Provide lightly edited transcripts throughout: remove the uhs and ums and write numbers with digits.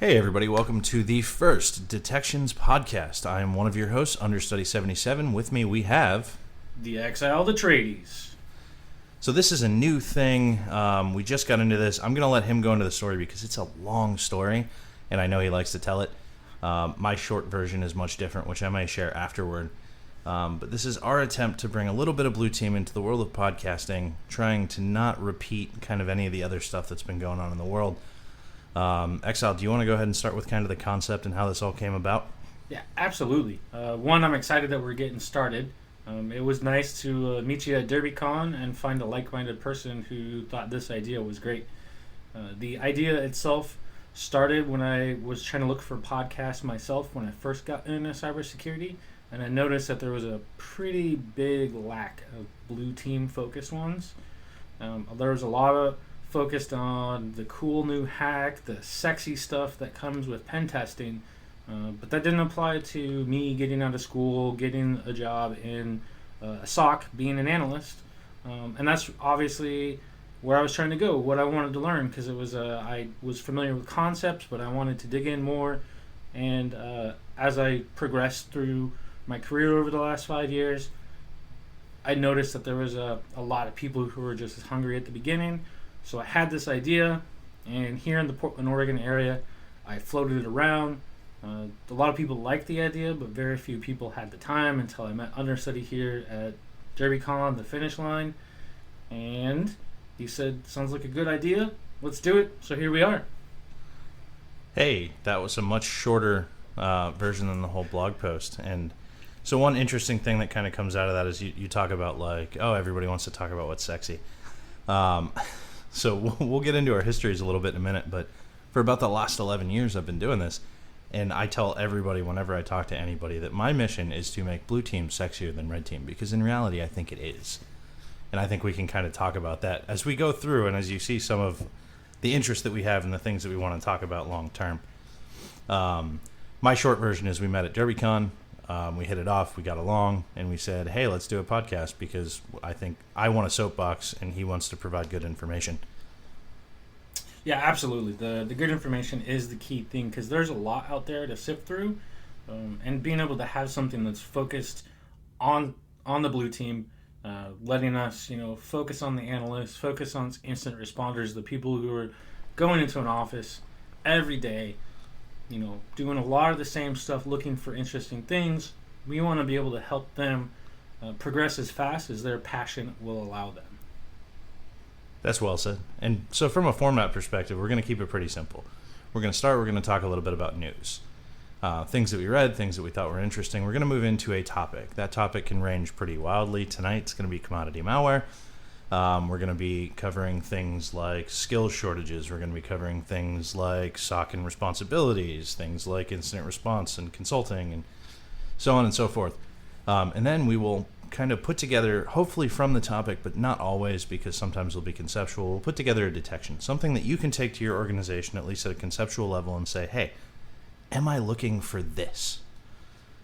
Hey everybody, welcome to the first Detections podcast. I am one of your hosts, Understudy 77. With me we have... The Exile, the Tradies. So this is a new thing. We just got into this. I'm going to let him go into the story because it's a long story, and I know he likes to tell it. My short version is much different, which I may share afterward. But this is our attempt to bring a little bit of Blue Team into the world of podcasting, trying to not repeat kind of any of the other stuff that's been going on in the world. Exile, do you want to go ahead and start with kind of the concept and how this all came about? Yeah, absolutely. One, I'm excited that we're getting started. It was nice to meet you at DerbyCon and find a like-minded person who thought this idea was great. The idea itself started when I was trying to look for podcasts myself when I first got into cybersecurity, and I noticed that there was a pretty big lack of Blue Team-focused ones. There was a lot of focused on the cool new hack, the sexy stuff that comes with pen testing, but that didn't apply to me getting out of school, getting a job in a SOC, being an analyst, and that's obviously where I was trying to go, what I wanted to learn, because it was I was familiar with concepts, but I wanted to dig in more, and as I progressed through my career over the last 5 years, I noticed that there was a lot of people who were just as hungry at the beginning. So I had this idea, and here in the Portland, Oregon area, I floated it around. A lot of people liked the idea, but very few people had the time until I met Understudy here at DerbyCon, the finish line. And he said, sounds like a good idea. Let's do it. So here we are. Hey, that was a much shorter version than the whole blog post. And so one interesting thing that kind of comes out of that is you talk about like, oh, everybody wants to talk about what's sexy. So we'll get into our histories a little bit in a minute, but for about the last 11 years I've been doing this, and I tell everybody whenever I talk to anybody that my mission is to make Blue Team sexier than Red Team, because in reality I think it is. And I think we can kind of talk about that as we go through and as you see some of the interest that we have and the things that we want to talk about long term. My short version is we met at DerbyCon. We hit it off, we got along, and we said, hey, let's do a podcast because I think I want a soapbox and he wants to provide good information. Yeah, absolutely. The good information is the key thing, because there's a lot out there to sift through, and being able to have something that's focused on the Blue Team, letting us focus on the analysts, focus on incident responders, the people who are going into an office every day, doing a lot of the same stuff, looking for interesting things. We want to be able to help them progress as fast as their passion will allow them. That's well said. And so from a format perspective, we're going to keep it pretty simple. We're going to talk a little bit about news. Things that we read, things that we thought were interesting. We're going to move into a topic. That topic can range pretty wildly. Tonight it's going to be commodity malware. We're going to be covering things like skills shortages. We're going to be covering things like SOC and responsibilities, things like incident response and consulting, and so on and so forth. And then we will kind of put together, hopefully from the topic, but not always, because sometimes it'll be conceptual, we'll put together a detection, something that you can take to your organization, at least at a conceptual level, and say, hey, am I looking for this?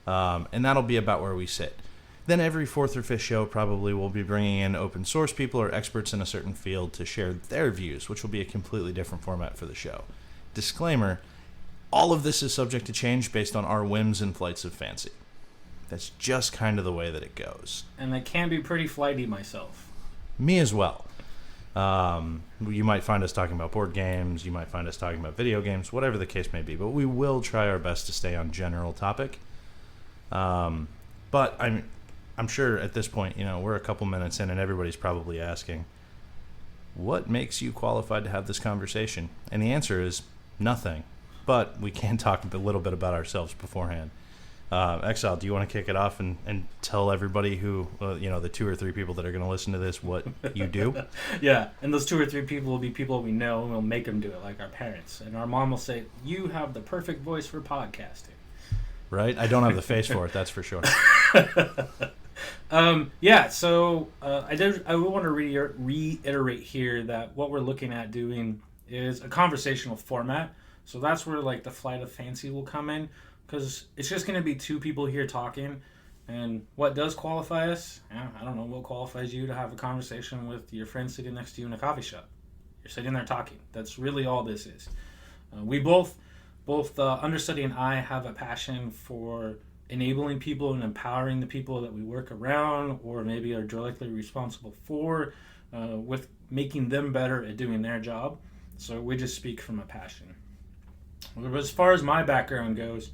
And that'll be about where we sit. Then every fourth or fifth show probably we'll be bringing in open source people or experts in a certain field to share their views, which will be a completely different format for the show. Disclaimer, all of this is subject to change based on our whims and flights of fancy. That's just kind of the way that it goes. And I can be pretty flighty myself. Me as well. You might find us talking about board games, you might find us talking about video games, whatever the case may be, but we will try our best to stay on general topic. But I'm sure at this point, we're a couple minutes in and everybody's probably asking, what makes you qualified to have this conversation? And the answer is nothing. But we can talk a little bit about ourselves beforehand. Exile, do you want to kick it off and tell everybody who, the 2 or 3 people that are going to listen to this what you do? Yeah, and those 2 or 3 people will be people we know, and we'll make them do it, like our parents. And our mom will say, you have the perfect voice for podcasting. Right? I don't have the face for it, that's for sure. So I want to reiterate here that what we're looking at doing is a conversational format. So that's where like the flight of fancy will come in, because it's just going to be 2 people here talking. And what does qualify us? I don't know. What qualifies you to have a conversation with your friend sitting next to you in a coffee shop? You're sitting there talking. That's really all this is. We both both understudy and I have a passion for enabling people and empowering the people that we work around or maybe are directly responsible for with making them better at doing their job. So we just speak from a passion. As far as my background goes,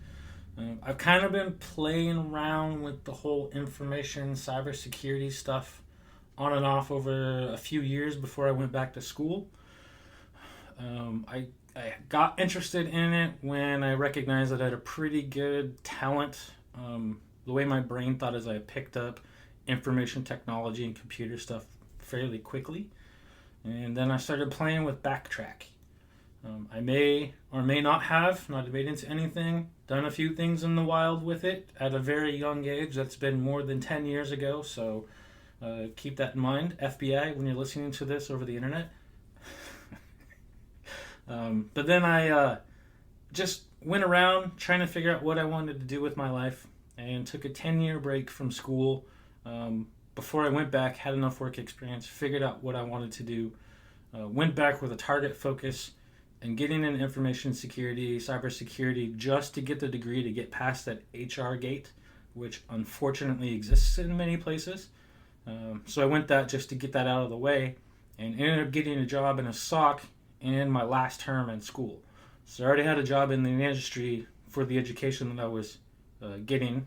I've kind of been playing around with the whole information cybersecurity stuff on and off over a few years before I went back to school. I got interested in it when I recognized that I had a pretty good talent. The way my brain thought is I picked up information technology and computer stuff fairly quickly. And then I started playing with backtrack. I may or may not have, not made into anything, done a few things in the wild with it at a very young age. That's been more than 10 years ago, so keep that in mind. FBI, when you're listening to this over the internet. But then I just went around trying to figure out what I wanted to do with my life and took a 10-year break from school. Before I went back, had enough work experience, figured out what I wanted to do, went back with a target focus and getting in information security, cybersecurity, just to get the degree to get past that HR gate, which unfortunately exists in many places. So I went that just to get that out of the way and ended up getting a job in a SOC in my last term in school. So I already had a job in the industry for the education that I was getting,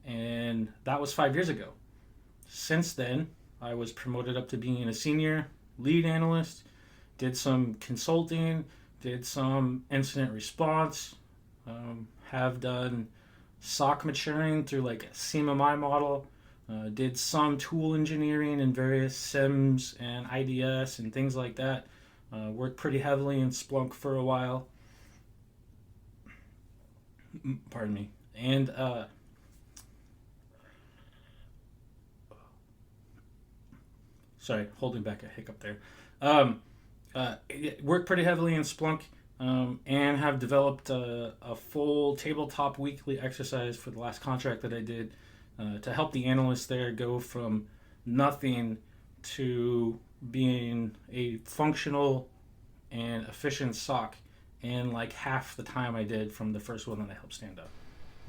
and that was 5 years ago. Since then, I was promoted up to being a senior lead analyst, did some consulting, did some incident response, have done SOC maturing through like a CMMI model, did some tool engineering in various SIMs and IDS and things like that. Worked pretty heavily in Splunk for a while. Pardon me. And sorry, holding back a hiccup there. Worked pretty heavily in Splunk and have developed a full tabletop weekly exercise for the last contract that I did to help the analysts there go from nothing to being a functional and efficient SOC in like half the time I did from the first one that I helped stand up.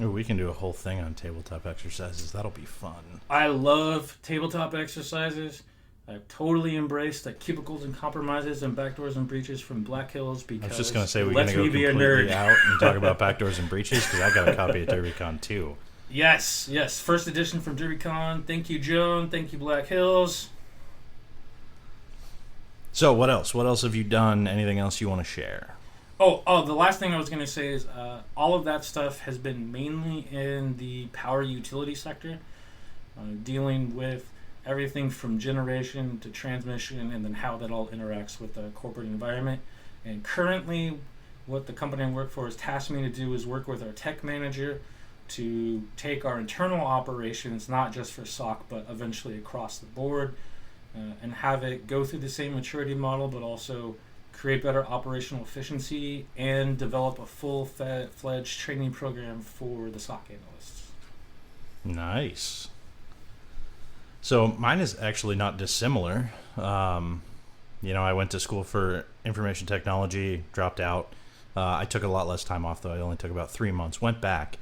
Ooh, we can do a whole thing on tabletop exercises. That'll be fun. I love tabletop exercises. I've totally embraced the cubicles and compromises and backdoors and breaches from Black Hills because I was just going to say we're going to go completely out and talk about backdoors and breaches because I got a copy of DerbyCon too. Yes. First edition from DerbyCon. Thank you, Joan. Thank you, Black Hills. So what else? What else have you done? Anything else you want to share? Oh, the last thing I was going to say is all of that stuff has been mainly in the power utility sector, dealing with everything from generation to transmission and then how that all interacts with the corporate environment. And currently, what the company I work for has tasked me to do is work with our tech manager to take our internal operations, not just for SOC, but eventually across the board, and have it go through the same maturity model, but also create better operational efficiency and develop a full-fledged training program for the SOC analysts. Nice. So mine is actually not dissimilar. I went to school for information technology, dropped out. I took a lot less time off, though. I only took about 3 months. Went back,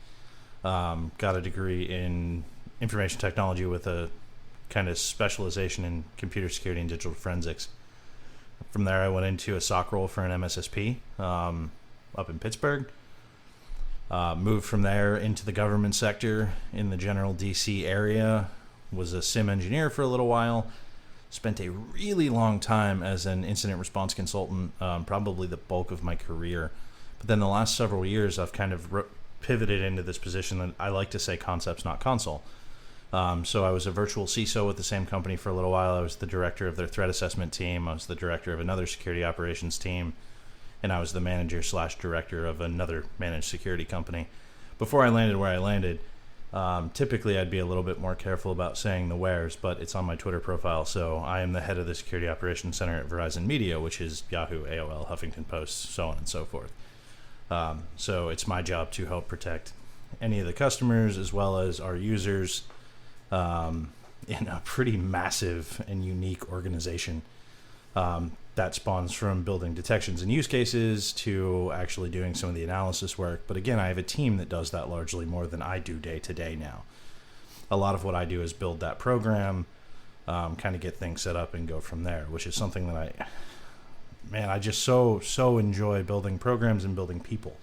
got a degree in information technology with a kind of specialization in computer security and digital forensics. From there, I went into a SOC role for an MSSP up in Pittsburgh. Moved from there into the government sector in the general DC area. Was a SIM engineer for a little while. Spent a really long time as an incident response consultant, probably the bulk of my career. But then the last several years, I've kind of pivoted into this position that I like to say concepts, not console. So I was a virtual CISO with the same company for a little while. I was the director of their threat assessment team. I was the director of another security operations team. And I was the manager/director of another managed security company. Before I landed where I landed, typically I'd be a little bit more careful about saying the wheres, but it's on my Twitter profile. So I am the head of the Security Operations Center at Verizon Media, which is Yahoo, AOL, Huffington Post, so on and so forth. So it's my job to help protect any of the customers as well as our users in a pretty massive and unique organization. That that spawns from building detections and use cases to actually doing some of the analysis work. But again, I have a team that does that largely more than I do day to day now. A lot of what I do is build that program, kind of get things set up and go from there, which is something that I just so enjoy building programs and building people.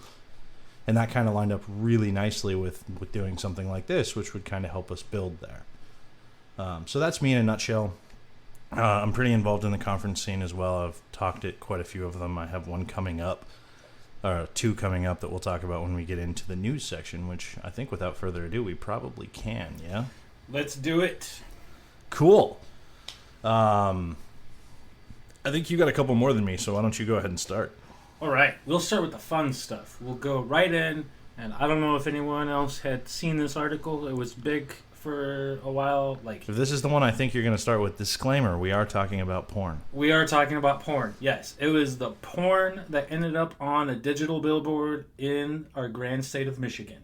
And that kind of lined up really nicely with doing something like this, which would kind of help us build there. So that's me in a nutshell. I'm pretty involved in the conference scene as well. I've talked at quite a few of them. I have one coming up, or two coming up that we'll talk about when we get into the news section, which I think without further ado, we probably can, yeah? Let's do it. Cool. I think you got a couple more than me, so why don't you go ahead and start? All right, we'll start with the fun stuff. We'll go right in, and I don't know if anyone else had seen this article. It was big for a while. If this is the one I think you're going to start with, disclaimer, we are talking about porn. We are talking about porn, yes. It was the porn that ended up on a digital billboard in our grand state of Michigan.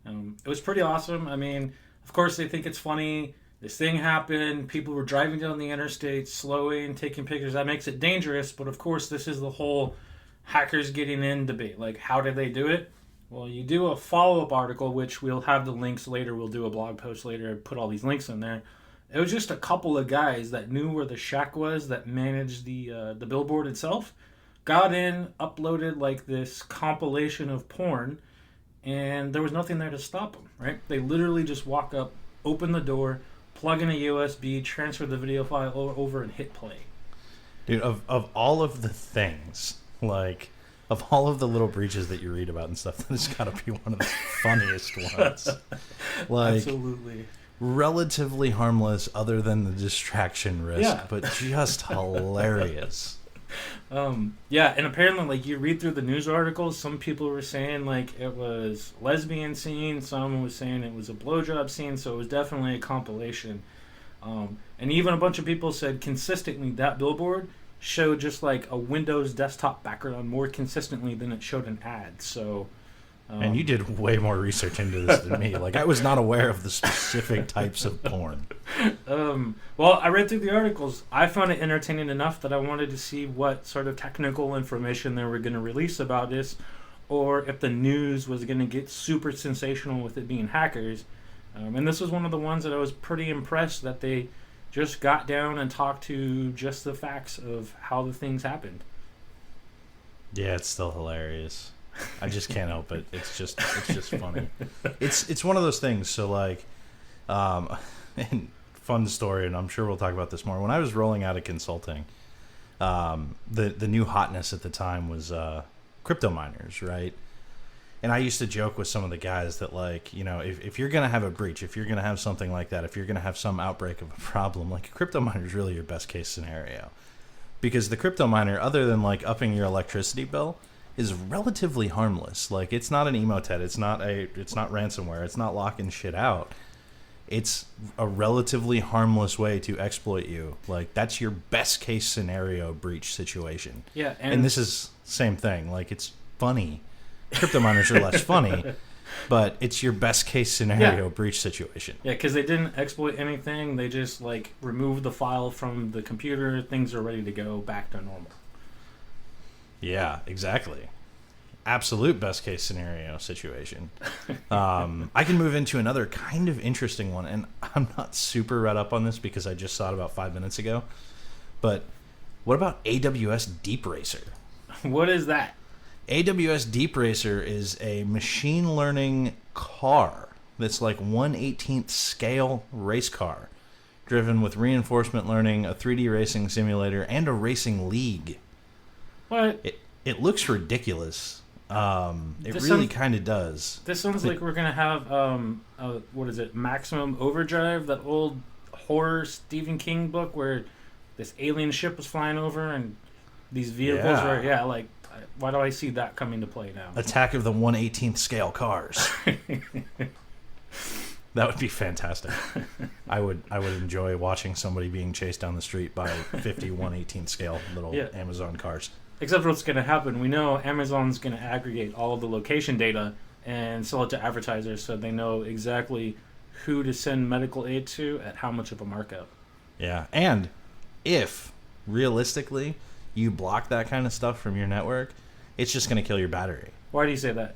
It was pretty awesome. I mean, of course they think it's funny. This thing happened. People were driving down the interstate, slowing, taking pictures. That makes it dangerous, but of course this is the whole hackers getting in debate. How did they do it? Well, you do a follow-up article, which we'll have the links later. We'll do a blog post later, put all these links in there. It was just a couple of guys that knew where the shack was that managed the billboard itself. Got in, uploaded this compilation of porn, and there was nothing there to stop them, right? They literally just walk up, open the door, plug in a USB, transfer the video file over, and hit play. Dude, of all of the things, of all of the little breaches that you read about and stuff, that has got to be one of the funniest ones. Absolutely. Relatively harmless other than the distraction risk, but just hilarious. Yeah, and apparently, you read through the news articles, some people were saying, it was lesbian scene, some was saying it was a blowjob scene, so it was definitely a compilation. And even a bunch of people said consistently that billboard showed just a Windows desktop background more consistently than it showed an ad. So, and you did way more research into this than me. I was not aware of the specific types of porn. Well, I read through the articles. I found it entertaining enough that I wanted to see what sort of technical information they were going to release about this, or if the news was going to get super sensational with it being hackers. And this was one of the ones that I was pretty impressed that they just got down and talked to just the facts of how the things happened. Yeah, it's still hilarious. I just can't help it. It's just funny. It's one of those things. So and fun story, and I'm sure we'll talk about this more. When I was rolling out of consulting, the new hotness at the time was crypto miners, right? And I used to joke with some of the guys that, if you're going to have a breach, if you're going to have something like that, if you're going to have some outbreak of a problem, a crypto miner is really your best case scenario. Because the crypto miner, other than, upping your electricity bill, is relatively harmless. It's not an emotet. It's not ransomware. It's not locking shit out. It's a relatively harmless way to exploit you. That's your best case scenario breach situation. Yeah. And this is same thing. It's funny. Crypto miners are less funny, but it's your best case scenario breach situation. Yeah, because they didn't exploit anything. They just removed the file from the computer. Things are ready to go back to normal. Yeah, exactly. Absolute best case scenario situation. I can move into another kind of interesting one, and I'm not super read up on this because I just saw it about 5 minutes ago. But what about AWS Deep Racer? What is that? AWS Deep Racer is a machine learning car that's 1/18th scale race car, driven with reinforcement learning, a 3D racing simulator, and a racing league. What? It looks ridiculous. It really kind of does. This sounds like we're going to have, what is it, Maximum Overdrive, that old horror Stephen King book where this alien ship was flying over and these vehicles were, why do I see that coming to play now? Attack of the 1/18th scale cars. That would be fantastic. I would enjoy watching somebody being chased down the street by 50 1/18th scale little Amazon cars. Except for what's going to happen. We know Amazon's going to aggregate all of the location data and sell it to advertisers so they know exactly who to send medical aid to at how much of a markup. Yeah, and if, realistically, you block that kind of stuff from your network, it's just going to kill your battery. Why do you say that?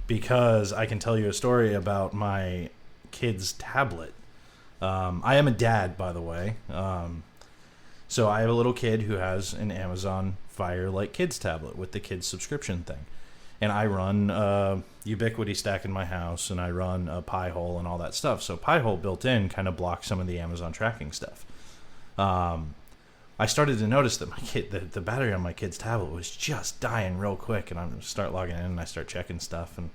Because I can tell you a story about my kid's tablet. I am a dad, by the way. So I have a little kid who has an Amazon Fire like kids tablet with the kids subscription thing. And I run Ubiquity Stack in my house, and I run a Pi-hole and all that stuff. So Pi-hole built in kind of blocks some of the Amazon tracking stuff. I started to notice that my kid, the battery on my kid's tablet was just dying real quick, and I start logging in and I start checking stuff, and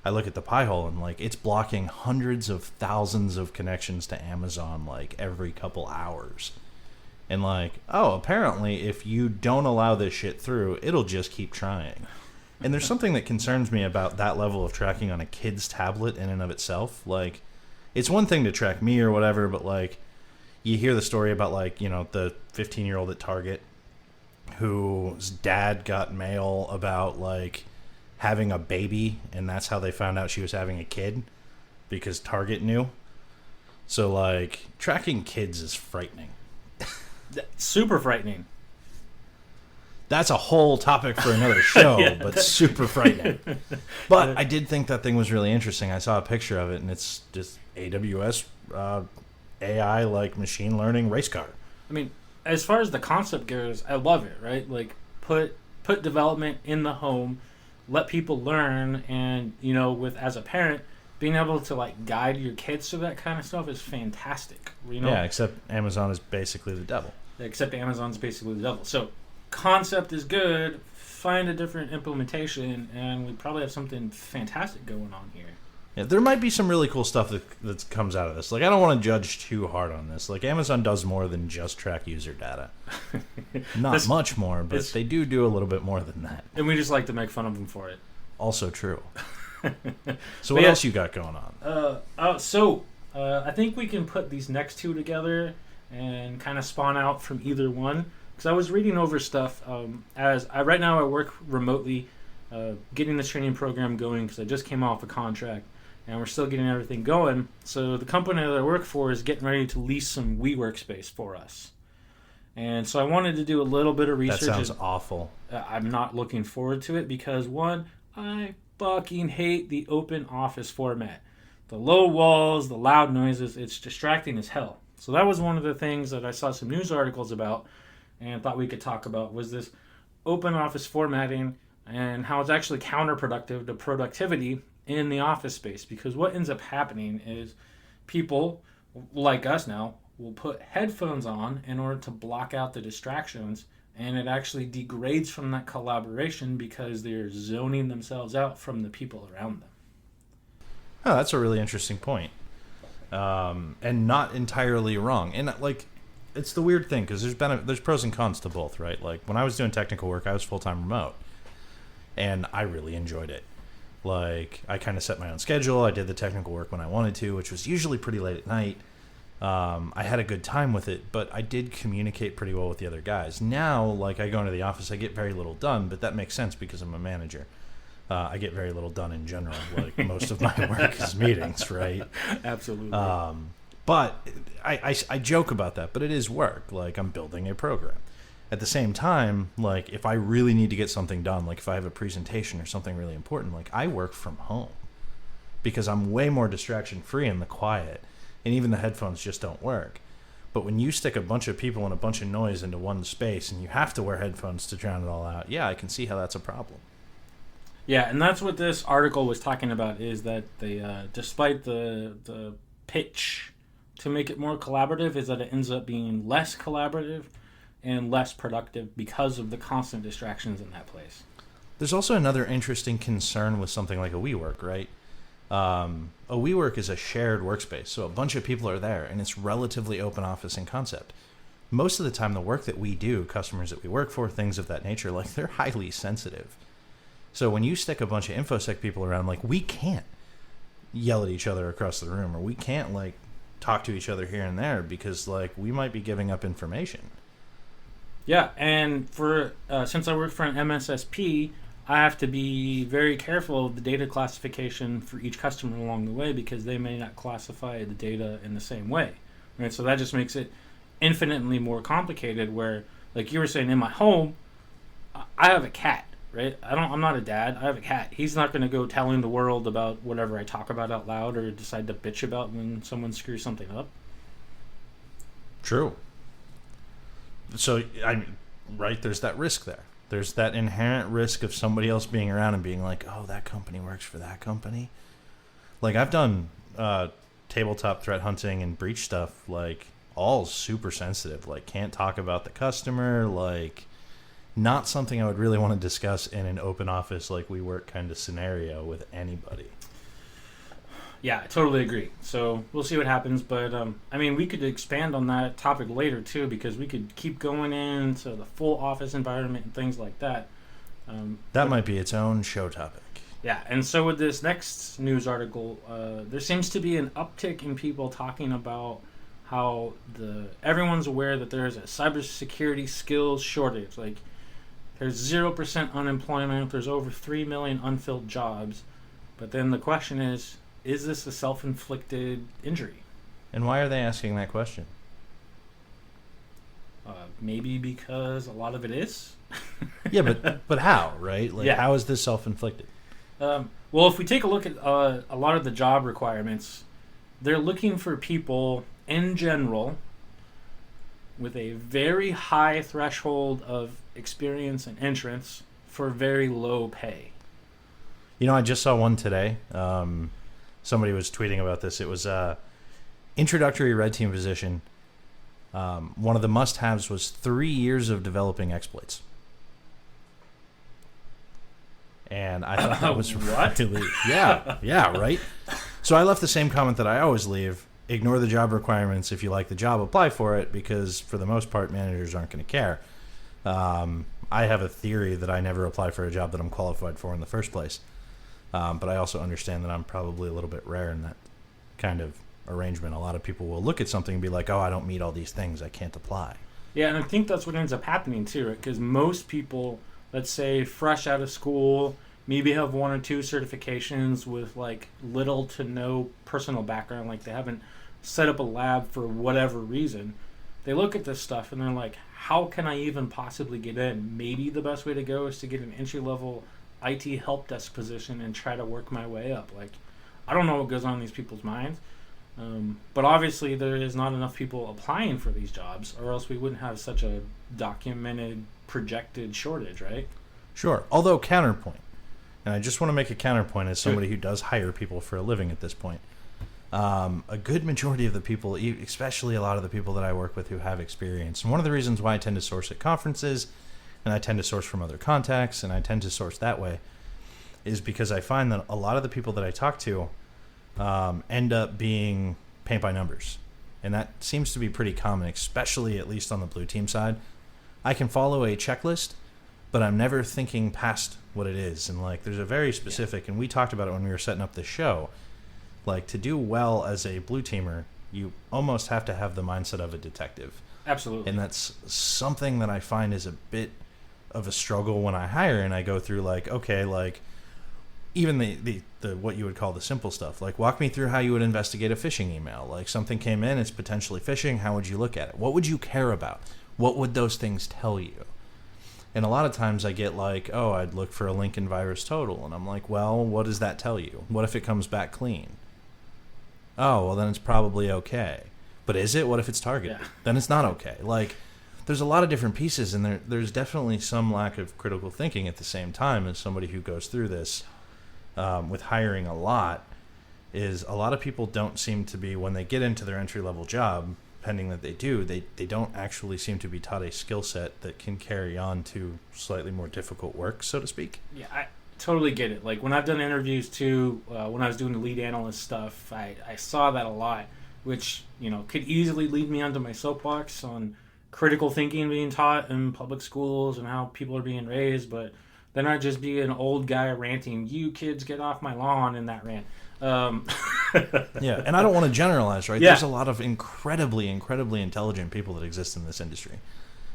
I look at the Pi-hole and like it's blocking hundreds of thousands of connections to Amazon like every couple hours. And like, oh, apparently if you don't allow this shit through, it'll just keep trying. And there's something that concerns me about that level of tracking on a kid's tablet in and of itself. Like, it's one thing to track me or whatever, but like, you hear the story about like, you know, the 15-year-old at Target whose dad got mail about like having a baby, and that's how they found out she was having a kid, because Target knew. So like, tracking kids is frightening. Super frightening. That's a whole topic for another show, Yeah. but super frightening. But I did think that thing was really interesting. I saw a picture of it, and it's just AWS AI, like machine learning race car. I mean, as far as the concept goes, I love it, right? Like, put development in the home, let people learn, and, you know, with as a parent, being able to, like, guide your kids to that kind of stuff is fantastic. You know? Yeah, except Amazon is basically the devil. Except Amazon's basically the devil. So, concept is good, find a different implementation, and we probably have something fantastic going on here. Yeah, there might be some really cool stuff that comes out of this. Like, I don't want to judge too hard on this. Like, Amazon does more than just track user data. Not much more, but they do a little bit more than that. And we just like to make fun of them for it. Also true. So what else you got going on? I think we can put these next two together and kind of spawn out from either one. Because I was reading over stuff right now I work remotely, getting the training program going because I just came off a contract and we're still getting everything going. So the company that I work for is getting ready to lease some WeWork space for us. And so I wanted to do a little bit of research. That sounds awful. I'm not looking forward to it because, one, I fucking hate the open office format. The low walls, the loud noises, it's distracting as hell. So that was one of the things that I saw some news articles about and thought we could talk about, was this open office formatting and how it's actually counterproductive to productivity in the office space. Because what ends up happening is people like us now will put headphones on in order to block out the distractions, and it actually degrades from that collaboration because they're zoning themselves out from the people around them. Oh, that's a really interesting point. And not entirely wrong. And like, it's the weird thing because there's pros and cons to both, right? Like, when I was doing technical work, I was full-time remote, and I really enjoyed it. Like, I kind of set my own schedule. I did the technical work when I wanted to, which was usually pretty late at night. I had a good time with it, but I did communicate pretty well with the other guys. Now, like, I go into the office, I get very little done, but that makes sense because I'm a manager. I get very little done in general. Like, most of my work is meetings, right? Absolutely. But I joke about that, but it is work. Like, I'm building a program. At the same time, like, if I really need to get something done, like if I have a presentation or something really important, like, I work from home because I'm way more distraction free in the quiet, and even the headphones just don't work. But when you stick a bunch of people and a bunch of noise into one space and you have to wear headphones to drown it all out, yeah, I can see how that's a problem. Yeah, and that's what this article was talking about, is that they, despite the pitch to make it more collaborative, is that it ends up being less collaborative and less productive because of the constant distractions in that place. There's also another interesting concern with something like a WeWork, right? A WeWork is a shared workspace, so a bunch of people are there, and it's relatively open office in concept. Most of the time, the work that we do, customers that we work for, things of that nature, like, they're highly sensitive. So when you stick a bunch of InfoSec people around, like, we can't yell at each other across the room, or we can't, like, talk to each other here and there because, like, we might be giving up information. Yeah, and for since I work for an MSSP, I have to be very careful of the data classification for each customer along the way because they may not classify the data in the same way, right? So that just makes it infinitely more complicated where, like you were saying, in my home, I have a cat, right? I'm not a dad. I have a cat. He's not going to go telling the world about whatever I talk about out loud or decide to bitch about when someone screws something up. True. So, I mean, right, there's that risk there. There's that inherent risk of somebody else being around and being like, oh, that company works for that company. Like, I've done tabletop threat hunting and breach stuff, like, all super sensitive. Like, can't talk about the customer. Like, not something I would really want to discuss in an open office, like we work kind of scenario with anybody. Yeah, I totally agree. So we'll see what happens. But, I mean, we could expand on that topic later, too, because we could keep going into the full office environment and things like that. That might be its own show topic. Yeah, and so with this next news article, there seems to be an uptick in people talking about how everyone's aware that there is a cybersecurity skills shortage. Like, there's 0% unemployment. There's over 3 million unfilled jobs. But then the question is this a self-inflicted injury? And why are they asking that question? Maybe because a lot of it is. Yeah, but how, right? Like, Yeah. How is this self-inflicted? Well, if we take a look at a lot of the job requirements, they're looking for people in general with a very high threshold of experience and entrance for very low pay. You know, I just saw one today. Somebody was tweeting about this. It was introductory red team position. One of the must-haves was 3 years of developing exploits. And I thought that was What? really... Yeah, right? So I left the same comment that I always leave. Ignore the job requirements. If you like the job, apply for it, because for the most part, managers aren't going to care. I have a theory that I never apply for a job that I'm qualified for in the first place. But I also understand that I'm probably a little bit rare in that kind of arrangement. A lot of people will look at something and be like, oh, I don't meet all these things, I can't apply. Yeah, and I think that's what ends up happening too, right? Because most people, let's say, fresh out of school, maybe have 1 or 2 certifications with like little to no personal background, like they haven't set up a lab for whatever reason. They look at this stuff and they're like, how can I even possibly get in? Maybe the best way to go is to get an entry-level IT help desk position and try to work my way up. Like, I don't know what goes on in these people's minds. But obviously there is not enough people applying for these jobs, or else we wouldn't have such a documented, projected shortage, right? Sure. Although, counterpoint. And I just want to make a counterpoint as somebody who does hire people for a living at this point. A good majority of the people, especially a lot of the people that I work with who have experience, and one of the reasons why I tend to source at conferences, and I tend to source from other contacts, and I tend to source that way, is because I find that a lot of the people that I talk to end up being paint by numbers. And that seems to be pretty common, especially at least on the blue team side. I can follow a checklist, but I'm never thinking past what it is. And like, there's a very specific, and we talked about it when we were setting up this show, like, to do well as a blue teamer, you almost have to have the mindset of a detective. Absolutely. And that's something that I find is a bit of a struggle when I hire, and I go through like, okay, like, even the what you would call the simple stuff, like, walk me through how you would investigate a phishing email. Like, something came in, it's potentially phishing, how would you look at it? What would you care about? What would those things tell you? And a lot of times I get like, oh, I'd look for a link in virus total. And I'm like, well, what does that tell you? What if it comes back clean? Oh, well, then it's probably okay. But is it? What if it's targeted? Yeah. Then it's not okay. Like, there's a lot of different pieces, and there's definitely some lack of critical thinking at the same time. As somebody who goes through this with hiring a lot, is a lot of people don't seem to be, when they get into their entry-level job, pending that they do, they don't actually seem to be taught a skill set that can carry on to slightly more difficult work, so to speak. Yeah, I totally get it. Like, when I've done interviews too, when I was doing the lead analyst stuff, I saw that a lot, which, you know, could easily lead me onto my soapbox on critical thinking being taught in public schools and how people are being raised, but then I'd just be an old guy ranting, you kids get off my lawn, in that rant. Yeah, and I don't want to generalize, right? Yeah. There's a lot of incredibly intelligent people that exist in this industry.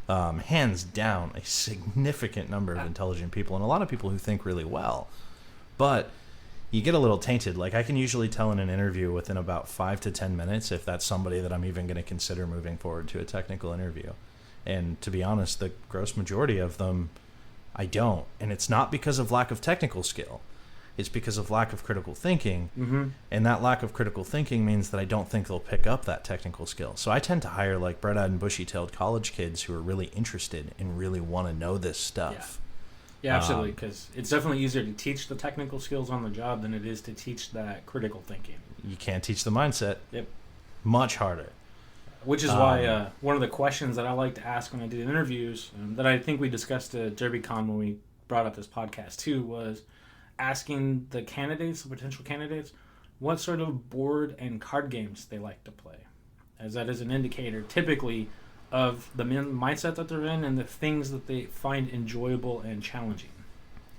Hands down, a significant number of intelligent people, and a lot of people who think really well. But you get a little tainted. Like, I can usually tell in an interview within about 5 to 10 minutes if that's somebody that I'm even going to consider moving forward to a technical interview. And to be honest, the gross majority of them I don't. And it's not because of lack of technical skill. It's because of lack of critical thinking. Mm-hmm. And that lack of critical thinking means that I don't think they'll pick up that technical skill. So I tend to hire like bright-eyed and bushy-tailed college kids who are really interested and really want to know this stuff. Yeah, absolutely, because it's definitely easier to teach the technical skills on the job than it is to teach that critical thinking. You can't teach the mindset. Yep. Much harder. Which is why one of the questions that I like to ask when I do interviews, that I think we discussed at DerbyCon when we brought up this podcast too, was asking the candidates, the potential candidates, what sort of board and card games they like to play. As that is an indicator, typically, of the mindset that they're in and the things that they find enjoyable and challenging.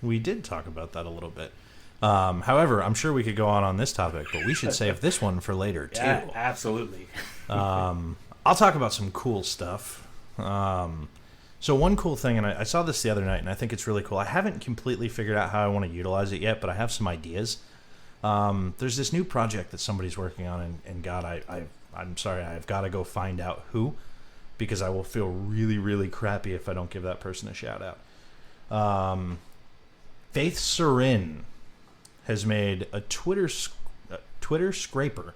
We did talk about that a little bit. However, I'm sure we could go on this topic, but we should save this one for later, too. Yeah, absolutely. I'll talk about some cool stuff. So one cool thing, and I saw this the other night, and I think it's really cool. I haven't completely figured out how I want to utilize it yet, but I have some ideas. There's this new project that somebody's working on, and God, I'm sorry, I've got to go find out who, because I will feel really, really crappy if I don't give that person a shout-out. Faith Sarin has made a Twitter scraper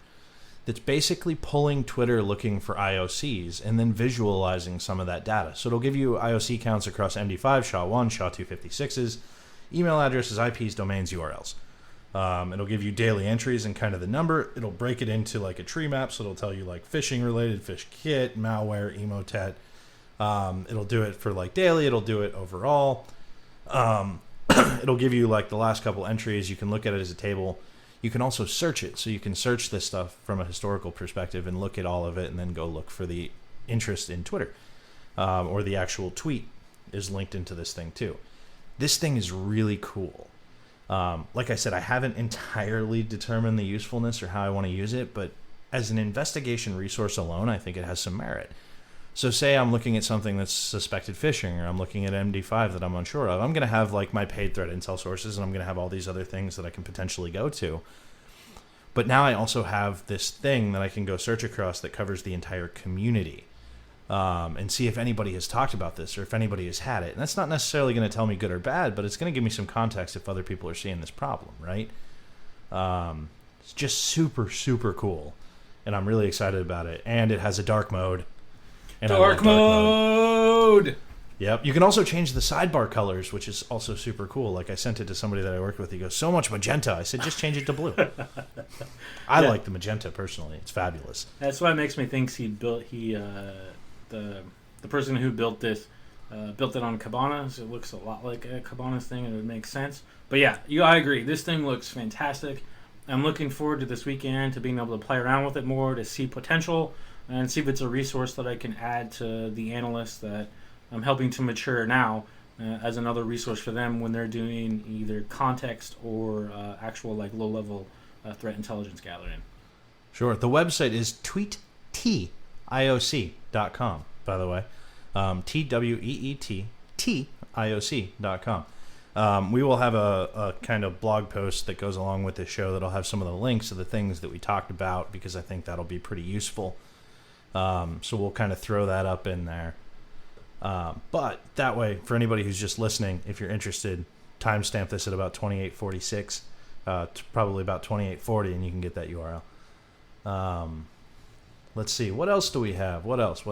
that's basically pulling Twitter looking for IOCs and then visualizing some of that data. So it'll give you IOC counts across MD5, SHA-1, SHA-256s, email addresses, IPs, domains, URLs. It'll give you daily entries and kind of the number. It'll break it into like a tree map, so it'll tell you like phishing related, fish kit, malware, emotet. It'll do it for like daily. It'll do it overall. It'll give you like the last couple entries. You can look at it as a table. You can also search it. So you can search this stuff from a historical perspective and look at all of it and then go look for the interest in Twitter. Or the actual tweet is linked into this thing too. This thing is really cool. Like I said, I haven't entirely determined the usefulness or how I want to use it, but as an investigation resource alone, I think it has some merit. So say I'm looking at something that's suspected phishing, or I'm looking at MD5 that I'm unsure of. I'm going to have like my paid threat intel sources, and I'm going to have all these other things that I can potentially go to. But now I also have this thing that I can go search across that covers the entire community, and see if anybody has talked about this or if anybody has had it. And that's not necessarily going to tell me good or bad, but it's going to give me some context if other people are seeing this problem, right? It's just super, super cool, and I'm really excited about it. And it has a dark mode. And dark mode! Yep. You can also change the sidebar colors, which is also super cool. Like I sent it to somebody that I worked with. He goes, so much magenta. I said, just change it to blue. I like the magenta personally. It's fabulous. That's why it makes me think the person who built this built it on Cabanas. It looks a lot like a Cabanas thing, and it would make sense. But yeah, I agree. This thing looks fantastic. I'm looking forward to this weekend to being able to play around with it more, to see potential, and see if it's a resource that I can add to the analysts that I'm helping to mature now as another resource for them when they're doing either context or actual like low-level threat intelligence gathering. Sure. The website is tweetioc.com, by the way. TWEET.ioc.com. We will have a kind of blog post that goes along with this show that'll have some of the links to the things that we talked about, because I think that'll be pretty useful. So we'll kind of throw that up in there. But that way, for anybody who's just listening, if you're interested, timestamp this at about 2846, probably about 2840, and you can get that URL. Let's see. What else do we have? What else?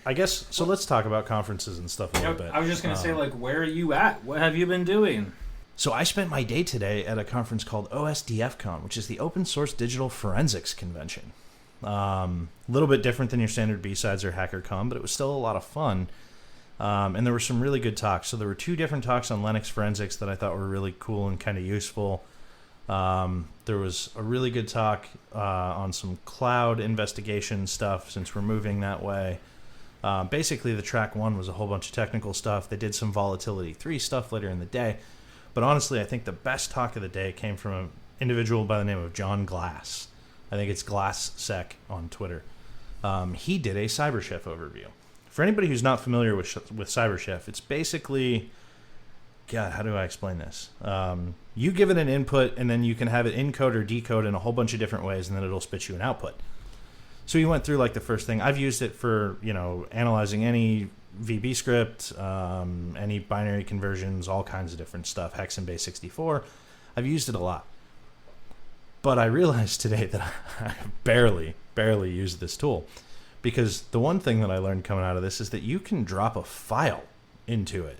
I guess, so let's talk about conferences and stuff a little bit. I was just going to say, like, where are you at? What have you been doing? So I spent my day today at a conference called OSDFCon, which is the Open Source Digital Forensics Convention. A little bit different than your standard B-Sides or HackerCon, but it was still a lot of fun. And there were some really good talks. So there were 2 different talks on Linux forensics that I thought were really cool and kind of useful. There was a really good talk on some cloud investigation stuff, since we're moving that way. Basically, the track 1 was a whole bunch of technical stuff. They did some Volatility 3 stuff later in the day. But honestly, I think the best talk of the day came from an individual by the name of John Glass. I think it's GlassSec on Twitter. He did a CyberChef overview. For anybody who's not familiar with CyberChef, it's basically... God, how do I explain this? You give it an input, and then you can have it encode or decode in a whole bunch of different ways, and then it'll spit you an output. So you went through like the first thing. I've used it for, analyzing any VB script, any binary conversions, all kinds of different stuff, hex and base 64. I've used it a lot. But I realized today that I barely use this tool, because the one thing that I learned coming out of this is that you can drop a file into it,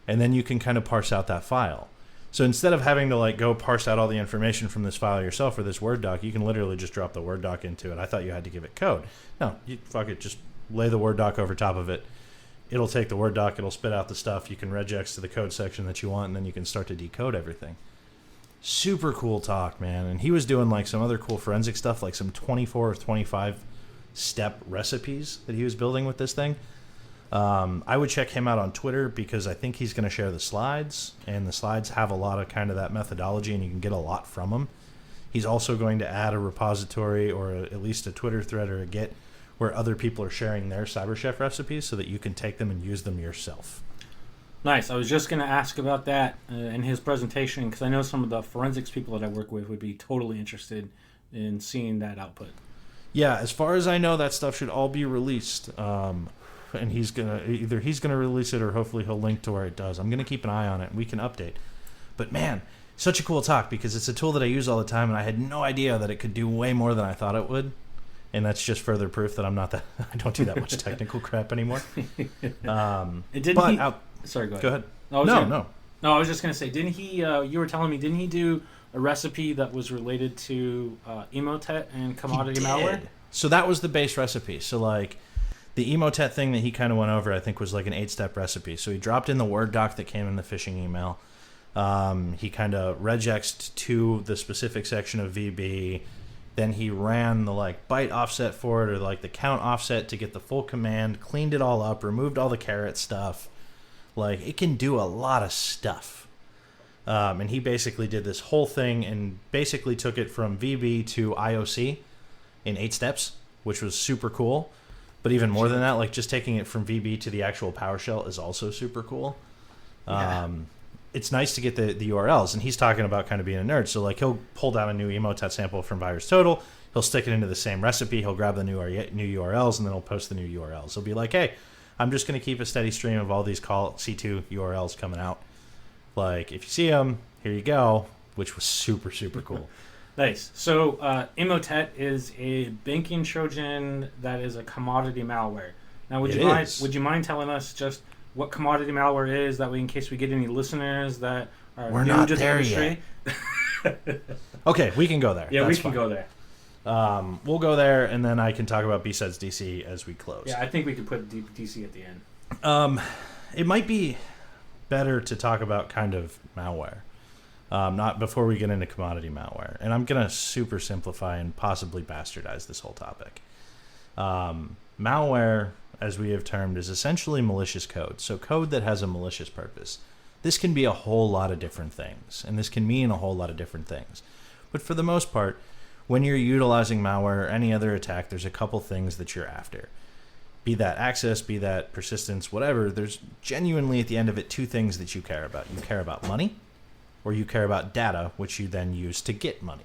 and then you can kind of parse out that file. So instead of having to like go parse out all the information from this file yourself or this Word doc, you can literally just drop the Word doc into it. I thought you had to give it code. No, you fuck it, just lay the Word doc over top of it. It'll take the Word doc, it'll spit out the stuff. You can regex to the code section that you want, and then you can start to decode everything. Super cool talk, man. And he was doing like some other cool forensic stuff, like some 24 or 25 step recipes that he was building with this thing. I would check him out on Twitter, because I think he's going to share the slides, and the slides have a lot of kind of that methodology, and you can get a lot from them. He's also going to add a repository, or at least a Twitter thread or a Git, where other people are sharing their CyberChef recipes so that you can take them and use them yourself. Nice. I was just going to ask about that in his presentation, because I know some of the forensics people that I work with would be totally interested in seeing that output. Yeah, as far as I know, that stuff should all be released. And he's gonna release it, or hopefully he'll link to where it does. I'm gonna keep an eye on it, and we can update. But man, such a cool talk, because it's a tool that I use all the time, and I had no idea that it could do way more than I thought it would. And that's just further proof that I don't do that much technical crap anymore. Sorry, go ahead. Go ahead. No, I was just gonna say, didn't he? You were telling me, didn't he do a recipe that was related to Emotet and commodity malware? So that was the base recipe. So like, the Emotet thing that he kind of went over, I think, was like an 8-step recipe. So he dropped in the Word doc that came in the phishing email. He kind of regexed to the specific section of VB. Then he ran the like byte offset for it, or like the count offset, to get the full command, cleaned it all up, removed all the caret stuff. Like, it can do a lot of stuff. And he basically did this whole thing and basically took it from VB to IOC in 8 steps, which was super cool. But even more than that, like just taking it from VB to the actual PowerShell is also super cool. Yeah. It's nice to get the URLs, and he's talking about kind of being a nerd. So like, he'll pull down a new Emotet sample from VirusTotal, he'll stick it into the same recipe, he'll grab the new URLs, and then he'll post the new URLs. He'll be like, hey, I'm just going to keep a steady stream of all these C2 URLs coming out. Like, if you see them, here you go, which was super, super cool. Nice. So Emotet is a banking Trojan that is a commodity malware. Now, would you mind telling us just what commodity malware is, that way in case we get any listeners that are We're new not to the there industry? Yet. Okay, we can go there. Yeah, That's we can fine. go there. We'll go there, and then I can talk about B-Sides DC as we close. Yeah, I think we could put DC at the end. It might be better to talk about kind of malware, not before we get into commodity malware. And I'm going to super simplify and possibly bastardize this whole topic. Malware, as we have termed, is essentially malicious code. So code that has a malicious purpose. This can be a whole lot of different things, and this can mean a whole lot of different things. But for the most part, when you're utilizing malware or any other attack, there's a couple things that you're after. Be that access, be that persistence, whatever, there's genuinely at the end of it 2 things that you care about. You care about money, or you care about data, which you then use to get money.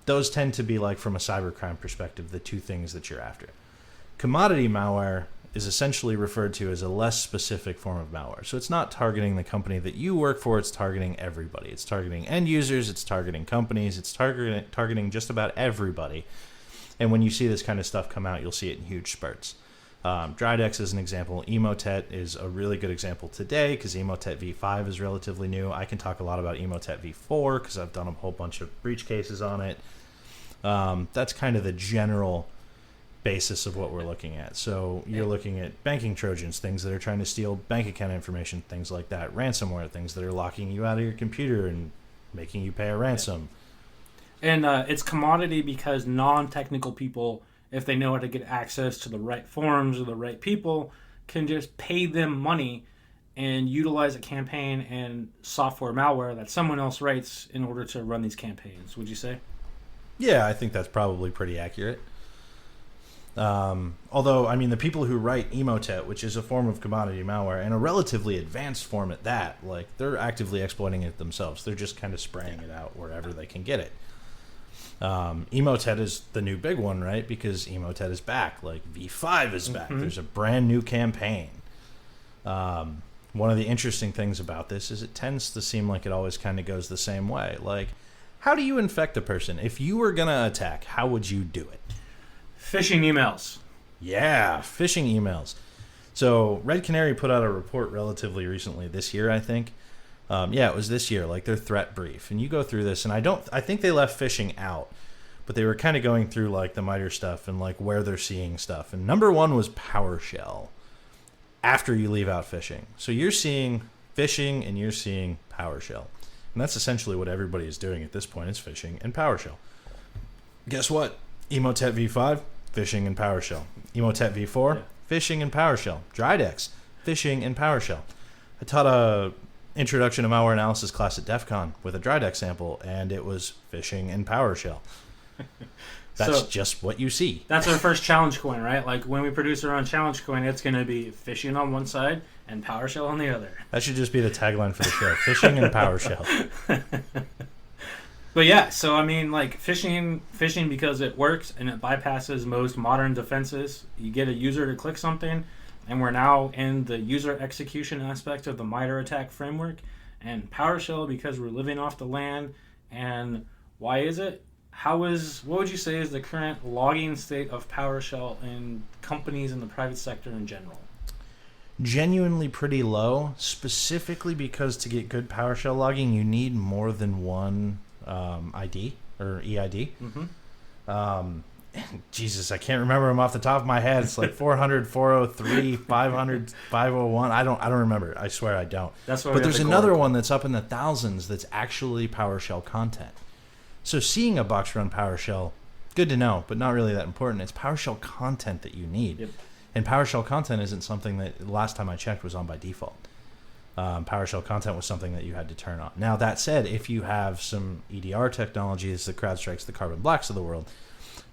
Those tend to be, like, from a cybercrime perspective, the 2 things that you're after. Commodity malware is essentially referred to as a less specific form of malware. So it's not targeting the company that you work for, it's targeting everybody. It's targeting end users, it's targeting companies, it's targeting just about everybody. And when you see this kind of stuff come out, you'll see it in huge spurts. Drydex is an example. Emotet is a really good example today, because Emotet v5 is relatively new. I can talk a lot about Emotet v4 because I've done a whole bunch of breach cases on it. That's kind of the general basis of what we're looking at. So you're looking at banking Trojans, things that are trying to steal bank account information, things like that. Ransomware, things that are locking you out of your computer and making you pay a ransom. And it's commodity because non-technical people, if they know how to get access to the right forums or the right people, can just pay them money and utilize a campaign and software malware that someone else writes in order to run these campaigns, would you say? Yeah, I think that's probably pretty accurate. Although, I mean, the people who write Emotet, which is a form of commodity malware, and a relatively advanced form at that, like, they're actively exploiting it themselves. They're just kind of spraying it out wherever they can get it. Emotet is the new big one, right? Because Emotet is back. Like V5 is back. Mm-hmm. There's a brand new campaign. One of the interesting things about this is it tends to seem like it always kind of goes the same way. Like, how do you infect a person? If you were going to attack, how would you do it? Phishing emails. Yeah, phishing emails. So Red Canary put out a report relatively recently, this year, I think. It was this year, like their threat brief. And you go through this, and I think they left phishing out, but they were kind of going through like the MITRE stuff and like where they're seeing stuff. And number one was PowerShell after you leave out phishing. So you're seeing phishing and you're seeing PowerShell. And that's essentially what everybody is doing at this point, is phishing and PowerShell. Guess what? Emotet V5, phishing and PowerShell. Emotet V4, phishing and PowerShell. Drydex, phishing and PowerShell. I taught a introduction to malware analysis class at DEF CON with a Drydex sample, and it was phishing and PowerShell. That's just what you see. That's our first challenge coin, right? Like when we produce our own challenge coin, it's going to be phishing on one side and PowerShell on the other. That should just be the tagline for the show: phishing and PowerShell. But yeah, so I mean, like phishing because it works and it bypasses most modern defenses. You get a user to click something, and we're now in the user execution aspect of the MITRE attack framework. And PowerShell because we're living off the land. And why is it? What would you say is the current logging state of PowerShell in companies in the private sector in general? Genuinely pretty low, specifically because to get good PowerShell logging, you need more than one ID or EID. Mm-hmm. Jesus, I can't remember them off the top of my head. It's like 400, 403, 500, 501. I don't remember. I swear I don't. That's why. But there's another one that's up in the thousands that's actually PowerShell content. So seeing a box run PowerShell, good to know, but not really that important. It's PowerShell content that you need. Yep. And PowerShell content isn't something that, last time I checked, was on by default. PowerShell content was something that you had to turn on. Now, that said, if you have some EDR technologies, the CrowdStrikes, the Carbon Blacks of the world,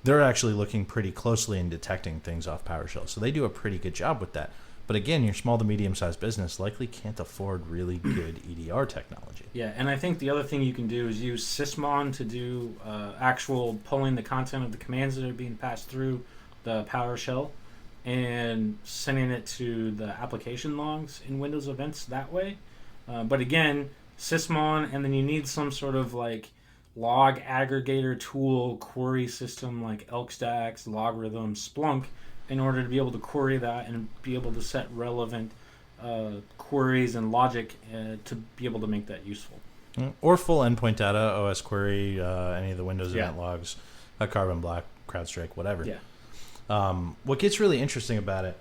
they're actually looking pretty closely in detecting things off PowerShell. So they do a pretty good job with that. But again, your small to medium-sized business likely can't afford really good EDR technology. Yeah, and I think the other thing you can do is use sysmon to do actual pulling the content of the commands that are being passed through the PowerShell and sending it to the application logs in Windows events that way. But again, sysmon, and then you need some sort of like log aggregator tool query system like ElkStacks, Logarithm, Splunk, in order to be able to query that and be able to set relevant queries and logic to be able to make that useful. Or full endpoint data, OS query, any of the Windows Yeah. event logs, a Carbon Black, CrowdStrike, whatever. Yeah. What gets really interesting about it,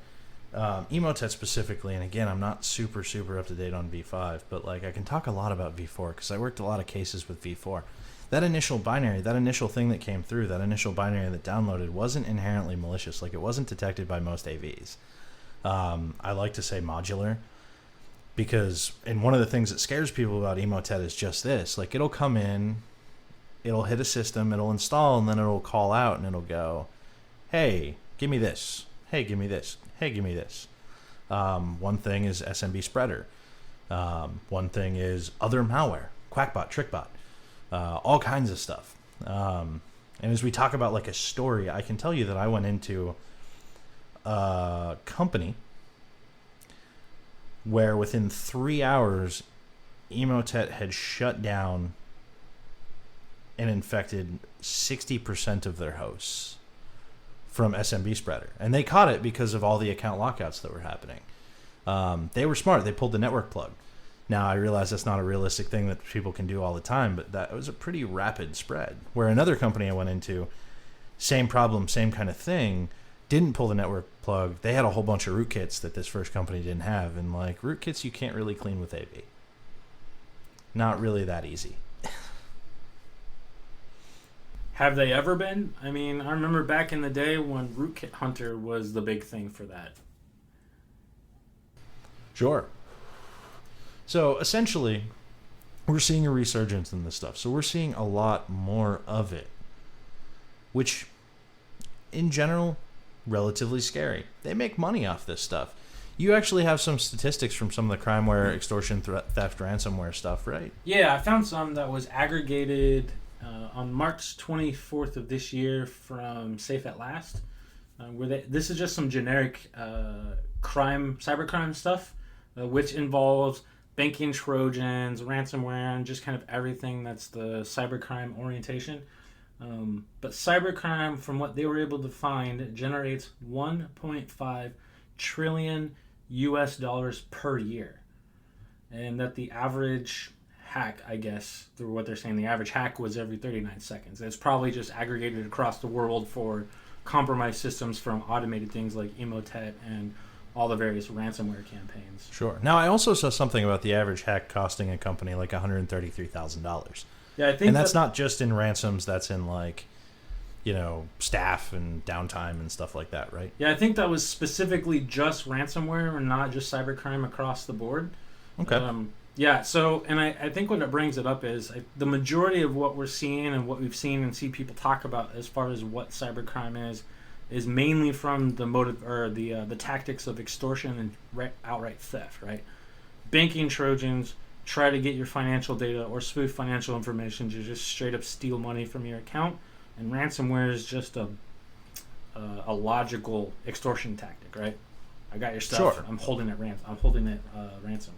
Emotet specifically, and again, I'm not super up to date on V5, but like I can talk a lot about V4 because I worked a lot of cases with V4. That initial binary, that initial thing that came through, that initial binary that downloaded wasn't inherently malicious. Like it wasn't detected by most AVs. I like to say modular because, and one of the things that scares people about Emotet is just this. Like it'll come in, it'll hit a system, it'll install, and then it'll call out and it'll go, hey, give me this. Hey, give me this. Hey, give me this. One thing is SMB spreader. One thing is other malware, Quackbot, TrickBot. All kinds of stuff. And as we talk about like a story, I can tell you that I went into a company where within 3 hours, Emotet had shut down and infected 60% of their hosts from SMB spreader. And they caught it because of all the account lockouts that were happening. They were smart. They pulled the network plug. Now, I realize that's not a realistic thing that people can do all the time, but that was a pretty rapid spread. Where another company I went into, same problem, same kind of thing, didn't pull the network plug. They had a whole bunch of rootkits that this first company didn't have. And like rootkits, you can't really clean with AV. Not really that easy. Have they ever been? I mean, I remember back in the day when Rootkit Hunter was the big thing for that. Sure. So essentially, we're seeing a resurgence in this stuff. So we're seeing a lot more of it, which in general, relatively scary. They make money off this stuff. You actually have some statistics from some of the crimeware, extortion, theft, ransomware stuff, right? Yeah, I found some that was aggregated on March 24th of this year from Safe at Last, this is just some generic cybercrime stuff, which involves banking trojans, ransomware, and just kind of everything that's the cybercrime orientation. But cybercrime, from what they were able to find, generates 1.5 trillion US dollars per year. And that the average hack, I guess, through what they're saying, the average hack was every 39 seconds. It's probably just aggregated across the world for compromised systems from automated things like Emotet and all the various ransomware campaigns. Sure. Now, I also saw something about the average hack costing a company like $133,000. Yeah, I think, and that's not just in ransoms. That's in staff and downtime and stuff like that, right? Yeah, I think that was specifically just ransomware and not just cybercrime across the board. Okay. Yeah. So, and I think what it brings it up is the majority of what we're seeing and what we've seen and see people talk about as far as what cybercrime is mainly from the motive or the tactics of extortion and outright theft, right? Banking trojans try to get your financial data or spoof financial information to just straight up steal money from your account, and ransomware is just a logical extortion tactic, right? I got your stuff. Sure. I'm holding it ransom.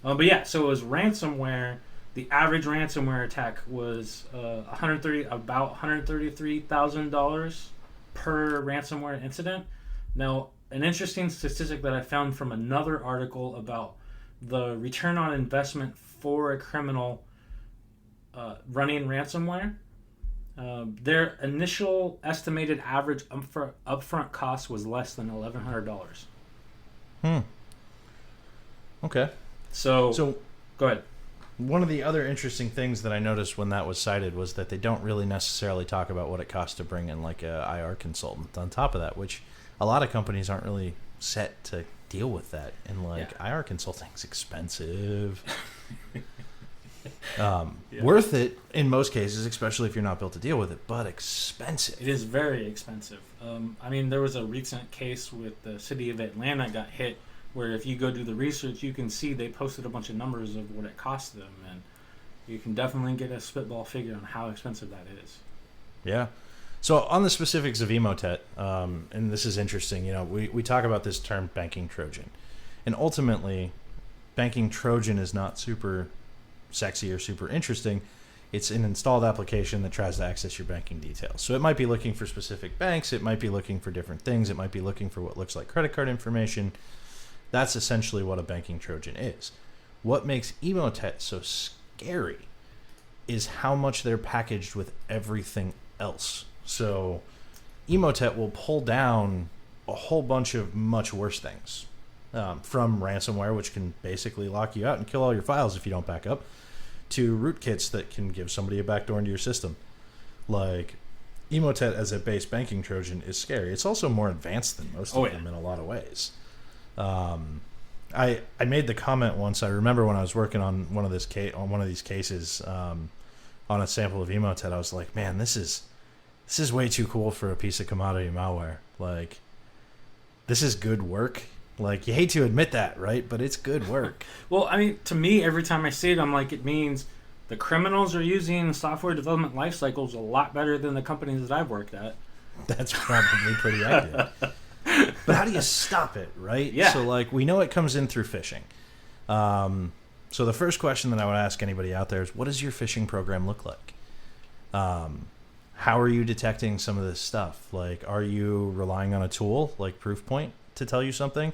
But yeah, so it was ransomware. The average ransomware attack was about $133,000 per ransomware incident. Now, an interesting statistic that I found from another article about the return on investment for a criminal running ransomware, their initial estimated average upfront cost was less than $1,100. Okay. So go ahead. One of the other interesting things that I noticed when that was cited was that they don't really necessarily talk about what it costs to bring in like a IR consultant on top of that, which a lot of companies aren't really set to deal with that. And IR consulting is expensive. Worth it in most cases, especially if you're not built to deal with it, but expensive. It is very expensive. There was a recent case with the city of Atlanta got hit, where if you go do the research, you can see they posted a bunch of numbers of what it cost them, and you can definitely get a spitball figure on how expensive that is. Yeah. So on the specifics of Emotet, and this is interesting, we talk about this term banking Trojan, and ultimately, banking Trojan is not super sexy or super interesting. It's an installed application that tries to access your banking details. So it might be looking for specific banks, it might be looking for different things, it might be looking for what looks like credit card information. That's essentially what a banking Trojan is. What makes Emotet so scary is how much they're packaged with everything else. So Emotet will pull down a whole bunch of much worse things, from ransomware, which can basically lock you out and kill all your files if you don't back up, to rootkits that can give somebody a backdoor into your system. Like, Emotet as a base banking Trojan is scary. It's also more advanced than most of them in a lot of ways. I made the comment once. I remember when I was working on one of these cases, on a sample of Emotet, I was like, man, this is way too cool for a piece of commodity malware. Like, this is good work. Like, you hate to admit that, right? But it's good work. Well, to me, every time I see it, I'm like, it means the criminals are using software development life cycles a lot better than the companies that I've worked at. That's probably pretty accurate. But how do you stop it, right? Yeah. So, we know it comes in through phishing. So the first question that I would ask anybody out there is, what does your phishing program look like? How are you detecting some of this stuff? Like, are you relying on a tool like Proofpoint to tell you something?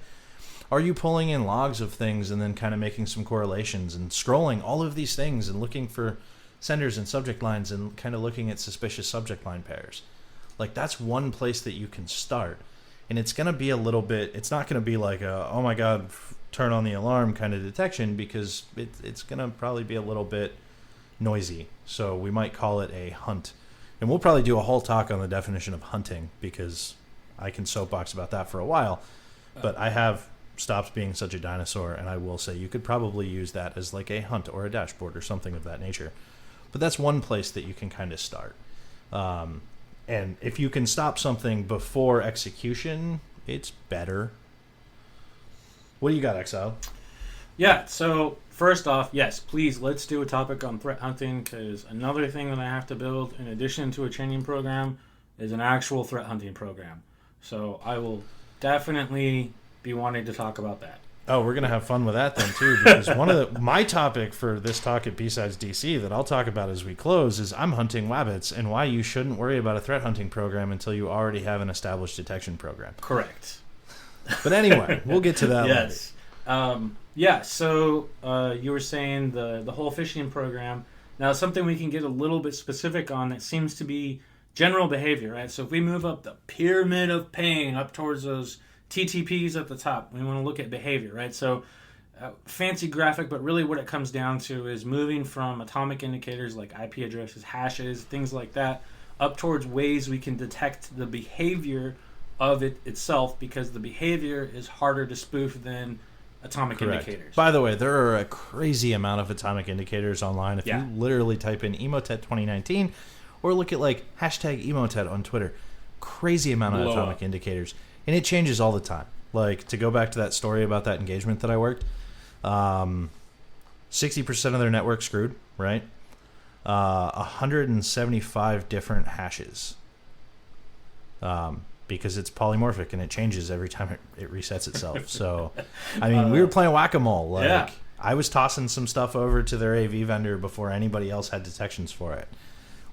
Are you pulling in logs of things and then kind of making some correlations and scrolling all of these things and looking for senders and subject lines and kind of looking at suspicious subject line pairs? Like, that's one place that you can start. And it's going to be a little bit, it's not going to be like a, oh my God, turn on the alarm kind of detection, because it's going to probably be a little bit noisy. So we might call it a hunt. And we'll probably do a whole talk on the definition of hunting, because I can soapbox about that for a while. But I have stopped being such a dinosaur, and I will say you could probably use that as like a hunt or a dashboard or something of that nature. But that's one place that you can kind of start. And if you can stop something before execution, it's better. What do you got, Exile? Yeah, so first off, yes, please let's do a topic on threat hunting because another thing that I have to build in addition to a training program is an actual threat hunting program. So I will definitely be wanting to talk about that. Oh, we're gonna have fun with that then too, because one of my topic for this talk at B-Sides DC that I'll talk about as we close is I'm hunting wabbits and why you shouldn't worry about a threat hunting program until you already have an established detection program. Correct. But anyway, we'll get to that yes. Yeah, so you were saying the whole phishing program. Now, something we can get a little bit specific on that seems to be general behavior, right? So if we move up the pyramid of pain up towards those TTPs at the top, we want to look at behavior, right? So fancy graphic, but really what it comes down to is moving from atomic indicators like IP addresses, hashes, things like that, up towards ways we can detect the behavior of it itself, because the behavior is harder to spoof than atomic indicators. By the way, there are a crazy amount of atomic indicators online. If you literally type in Emotet 2019 or look at like hashtag Emotet on Twitter, crazy amount of atomic indicators. And it changes all the time. Like, to go back to that story about that engagement that I worked, 60% of their network screwed, right? 175 different hashes. Because it's polymorphic and it changes every time it resets itself. So, I mean, we were playing whack-a-mole. Like, I was tossing some stuff over to their AV vendor before anybody else had detections for it,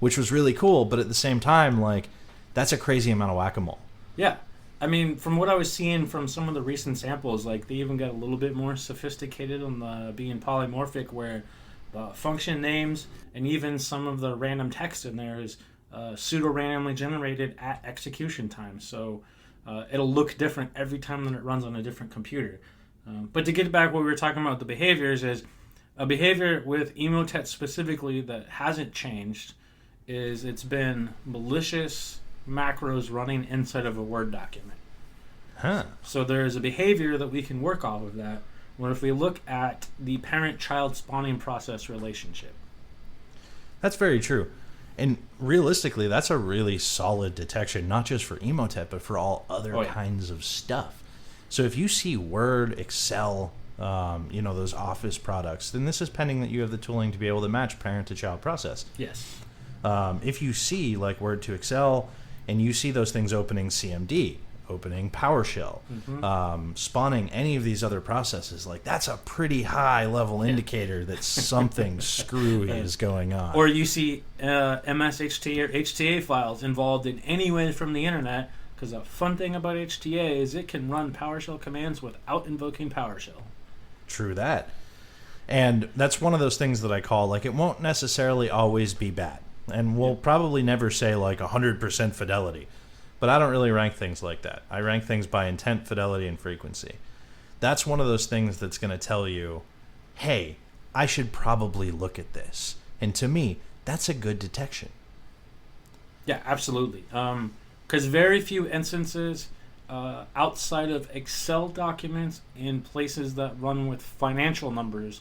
which was really cool. But at the same time, like, that's a crazy amount of whack-a-mole. Yeah. I mean, from what I was seeing from some of the recent samples, like, they even got a little bit more sophisticated on the being polymorphic, where the function names and even some of the random text in there is pseudo-randomly generated at execution time. So it'll look different every time that it runs on a different computer. But to get back what we were talking about, the behaviors is a behavior with Emotet specifically that hasn't changed is it's been malicious macros running inside of a Word document. So there's a behavior that we can work off of that, where if we look at the parent-child spawning process relationship. That's very true. And realistically, that's a really solid detection, not just for Emotet, but for all other kinds of stuff. So if you see Word, Excel, those Office products, then this is pending that you have the tooling to be able to match parent to child process. Yes. If you see like Word to Excel, and you see those things opening CMD, opening PowerShell, spawning any of these other processes, like, that's a pretty high level indicator that something screwy is going on. Or you see MSHT or HTA files involved in any way from the internet, because the fun thing about HTA is it can run PowerShell commands without invoking PowerShell. True that. And that's one of those things that I call, like, it won't necessarily always be bad. And we'll probably never say like 100% fidelity. But I don't really rank things like that. I rank things by intent, fidelity, and frequency. That's one of those things that's going to tell you, hey, I should probably look at this. And to me, that's a good detection. Yeah, absolutely. Because very few instances outside of Excel documents in places that run with financial numbers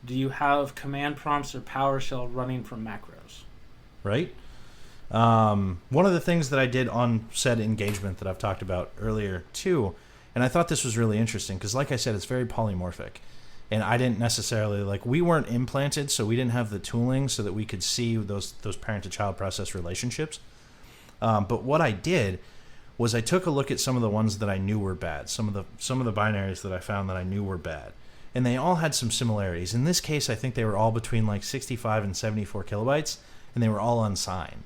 do you have command prompts or PowerShell running from macros. Right? One of the things that I did on said engagement that I've talked about earlier too, and I thought this was really interesting because, like I said, it's very polymorphic, and I didn't necessarily, like, we weren't implanted, so we didn't have the tooling so that we could see those parent to child process relationships. But what I did was I took a look at some of the ones that I knew were bad, some of the binaries that I found that I knew were bad, and they all had some similarities. In this case, I think they were all between like 65 and 74 kilobytes. And they were all unsigned.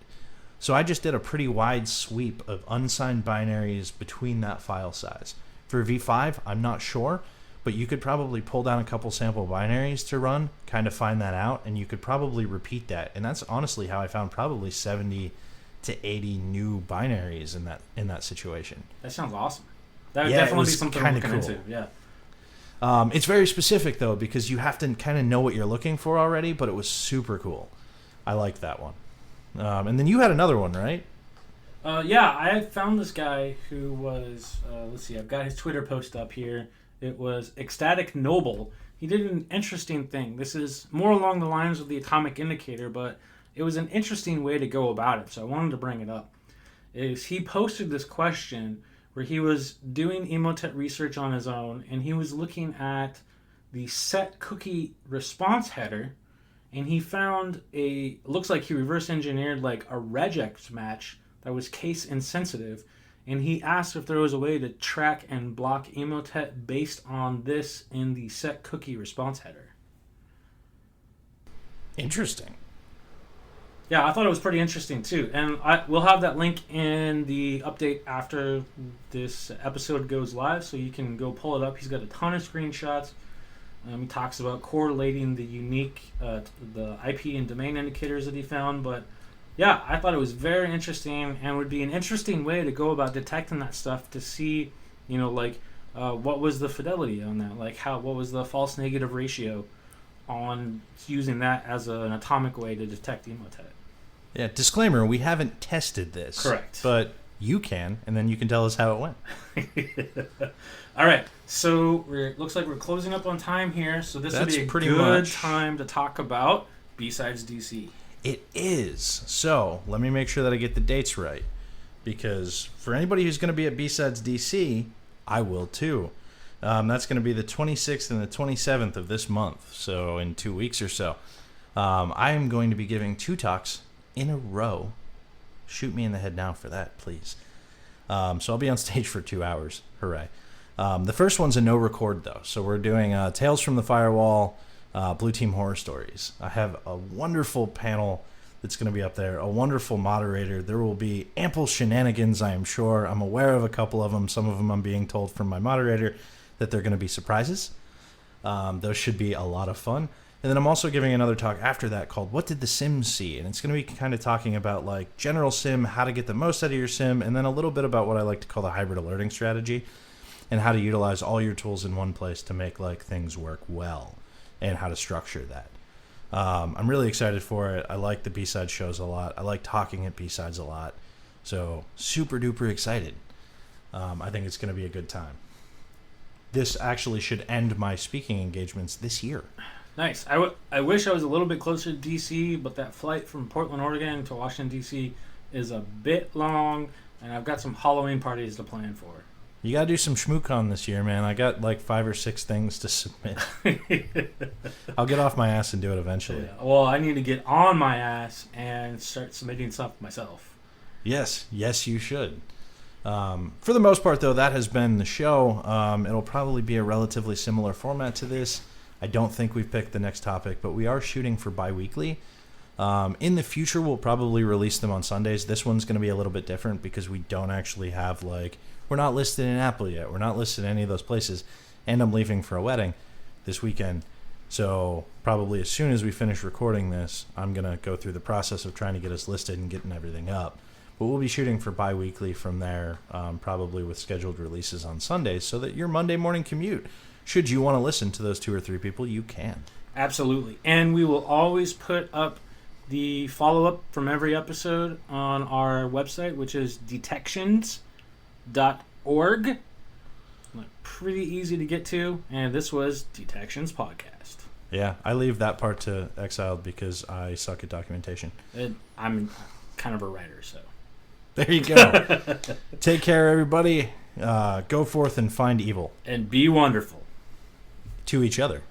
So I just did a pretty wide sweep of unsigned binaries between that file size. For V5, I'm not sure, but you could probably pull down a couple sample binaries to run, kind of find that out, and you could probably repeat that. And that's honestly how I found probably 70 to 80 new binaries in that situation. That sounds awesome. That would definitely be something I'm looking into. Yeah. It's very specific, though, because you have to kind of know what you're looking for already, but it was super cool. I liked that one. And then you had another one, right? I found this guy who was, let's see, I've got his Twitter post up here. It was Ecstatic Noble. He did an interesting thing. This is more along the lines of the atomic indicator, but it was an interesting way to go about it, so I wanted to bring it up. He posted this question where he was doing Emotet research on his own, and he was looking at the set cookie response header, and he found looks like he reverse engineered like a regex match that was case insensitive, and he asked if there was a way to track and block Emotet based on this in the set cookie response header. Interesting. Yeah, I thought it was pretty interesting too, and we'll have that link in the update after this episode goes live, so you can go pull it up. He's got a ton of screenshots. He talks about correlating the unique, the IP and domain indicators that he found. But yeah, I thought it was very interesting, and would be an interesting way to go about detecting that stuff to see, what was the fidelity on that, what was the false negative ratio on using that as an atomic way to detect Emotet. Yeah, disclaimer, we haven't tested this. Correct. But you can, and then you can tell us how it went. All right, so looks like we're closing up on time here, so this would be a good time to talk about B-Sides DC. It is. So let me make sure that I get the dates right, because for anybody who's going to be at B-Sides DC, I will too. That's going to be the 26th and the 27th of this month, so in 2 weeks or so. I am going to be giving 2 talks in a row. Shoot me in the head now for that, please. So I'll be on stage for 2 hours. Hooray. The first one's a no record, though. So we're doing Tales from the Firewall, Blue Team Horror Stories. I have a wonderful panel that's going to be up there, a wonderful moderator. There will be ample shenanigans, I am sure. I'm aware of a couple of them. Some of them I'm being told from my moderator that they're going to be surprises. Those should be a lot of fun. And then I'm also giving another talk after that called What Did the Sim See? And it's going to be kind of talking about like general sim, how to get the most out of your sim, and then a little bit about what I like to call the hybrid alerting strategy and how to utilize all your tools in one place to make like things work well and how to structure that. I'm really excited for it. I like the B-Side shows a lot. I like talking at B-Sides a lot. So super duper excited. I think it's going to be a good time. This actually should end my speaking engagements this year. Nice. I wish I was a little bit closer to DC, but that flight from Portland, Oregon to Washington, D.C. is a bit long, and I've got some Halloween parties to plan for. You got to do some ShmooCon this year, man. I got like 5 or 6 things to submit. I'll get off my ass and do it eventually. Yeah. Well, I need to get on my ass and start submitting stuff myself. Yes, you should. For the most part, though, that has been the show. It'll probably be a relatively similar format to this. I don't think we've picked the next topic, but we are shooting for bi-weekly. In the future, we'll probably release them on Sundays. This one's going to be a little bit different because we don't actually have, we're not listed in Apple yet. We're not listed in any of those places. And I'm leaving for a wedding this weekend. So probably as soon as we finish recording this, I'm going to go through the process of trying to get us listed and getting everything up. But we'll be shooting for bi-weekly from there, probably with scheduled releases on Sundays, so that your Monday morning commute, should you want to listen to those 2 or 3 people, you can. Absolutely. And we will always put up the follow-up from every episode on our website, which is detections.org. Pretty easy to get to. And this was Detections Podcast. Yeah, I leave that part to Exiled because I suck at documentation. I'm kind of a writer, so. There you go. Take care, everybody. Go forth and find evil. And be wonderful. To each other.